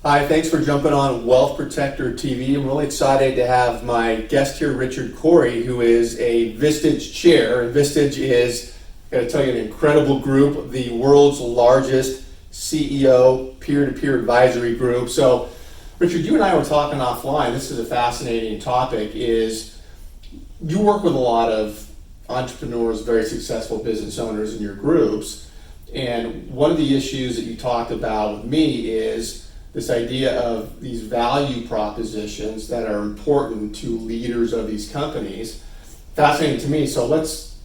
Hi, thanks for jumping on Wealth Protector TV. I'm really excited to have my guest here, Richard Corey, who is a Vistage chair. And Vistage is, I gotta tell you, an incredible group, the world's largest CEO peer-to-peer advisory group. So, Richard, you and I were talking offline. This is a fascinating topic. Is you work with a lot of entrepreneurs, very successful business owners in your groups, and one of the issues that you talked about with me is this idea of these value propositions that are important to leaders of these companies. Fascinating to me. So let's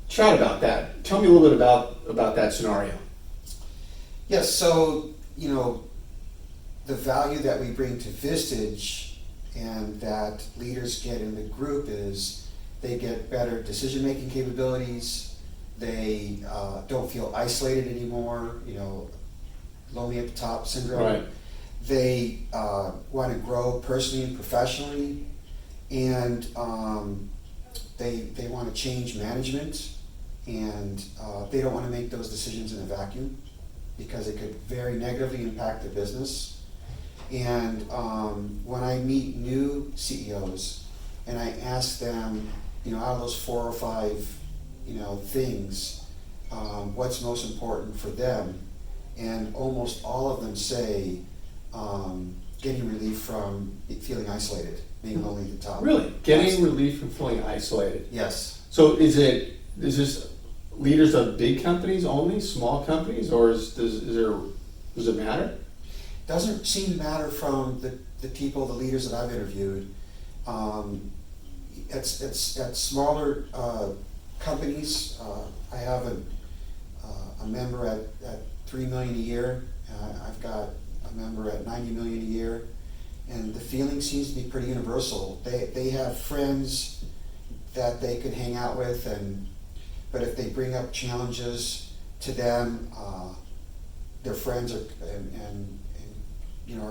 chat about that. Tell me a little bit about that scenario. Yes, so, the value that we bring to Vistage and that leaders get in the group is they get better decision-making capabilities. They don't feel isolated anymore, lonely at the top syndrome. Right. They want to grow personally and professionally, and they want to change management, and they don't want to make those decisions in a vacuum because it could very negatively impact their business. And when I meet new CEOs and I ask them, out of those 4 or 5, things, what's most important for them, and almost all of them say, getting relief from feeling isolated, being lonely at the top. Really? Getting relief from feeling isolated. Yes. So is this leaders of big companies only, small companies, or does it matter? Doesn't seem to matter from the people, the leaders that I've interviewed. It's at smaller companies. I have a member at $3 million a year. I've got a member at $90 million a year, and the feeling seems to be pretty universal. They have friends that they could hang out with, but if they bring up challenges to them, their friends are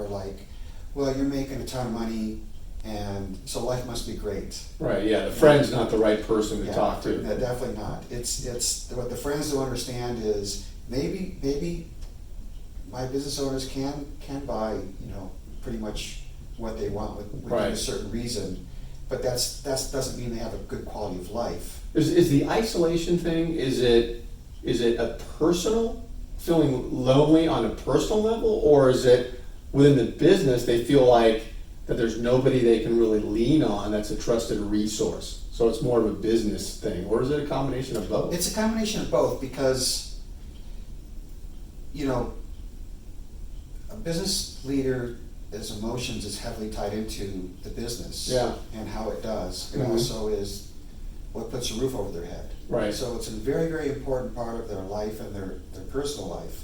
like, well, you're making a ton of money, and so life must be great. Right. Yeah. The friend's not the right person to talk to. No, definitely not. It's what the friends don't understand is maybe my business owners can buy pretty much what they want within Right. a certain reason, but that doesn't mean they have a good quality of life. Is the isolation thing? Is it a personal feeling lonely on a personal level, or is it within the business they feel like that there's nobody they can really lean on that's a trusted resource? So it's more of a business thing, or is it a combination of both? It's a combination of both because a business leader's emotions is heavily tied into the business. Yeah. And how it does. It Mhm. also is what puts a roof over their head. Right. So it's a very, very important part of their life and their personal life.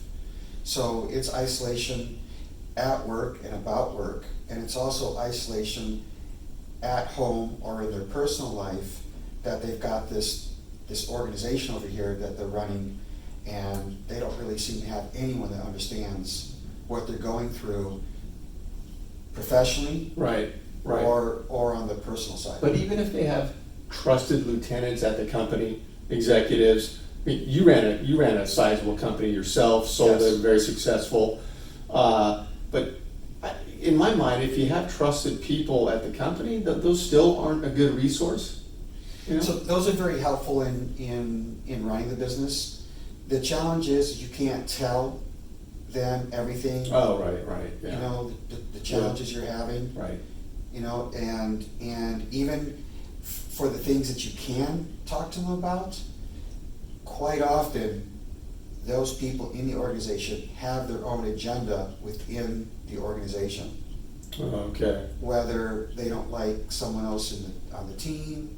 So it's isolation at work and about work, and it's also isolation at home or in their personal life, that they've got this organization over here that they're running, and they don't really seem to have anyone that understands what they're going through professionally. Right. Right. Or on the personal side. But even if they have trusted lieutenants at the company, executives, I mean, you ran a sizable company yourself, sold Yes. it, very successful. But in my mind, if you have trusted people at the company, those still aren't a good resource. So those are very helpful in running the business. The challenge is you can't tell them everything. Oh, right, yeah. The challenges you're having. Right. And even for the things that you can talk to them about, quite often those people in the organization have their own agenda within the organization. Okay. Whether they don't like someone else on the team,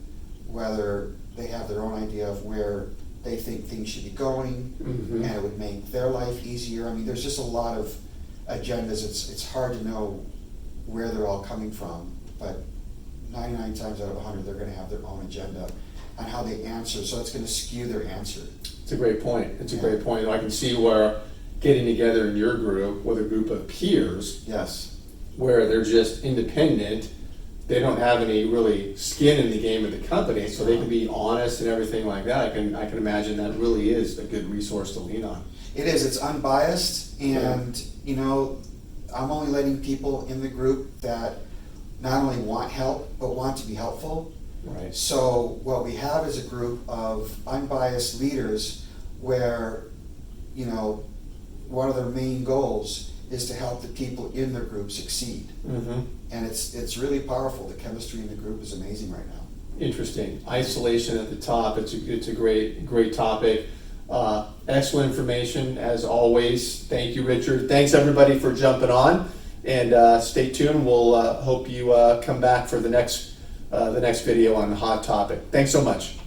whether they have their own idea of where they think things should be going, Mhm. and it would make their life easier. I mean, there's just a lot of agendas. It's hard to know where they're all coming from, but 99 times out of 100, they're going to have their own agenda on how they answer, so it's going to skew their answer. It's a great point. It's a great point. I can see where getting together in your group with a group of peers Yes. where they're just independent, they don't have any really skin in the game of the company, so they can be honest and everything like that. I can imagine that really is a good resource to lean on. It is. It's unbiased, and I'm only letting people in the group that not only want help, but want to be helpful. Right. So what we have is a group of unbiased leaders where, you know, one of their main goals is to help the people in their group succeed. Mm-hmm. And it's really powerful. The chemistry in the group is amazing right now. Interesting. Isolation at the top. It's a great topic. Excellent information as always. Thank you, Richard. Thanks everybody for jumping on, and stay tuned. We'll hope you come back for the next video on the hot topic. Thanks so much.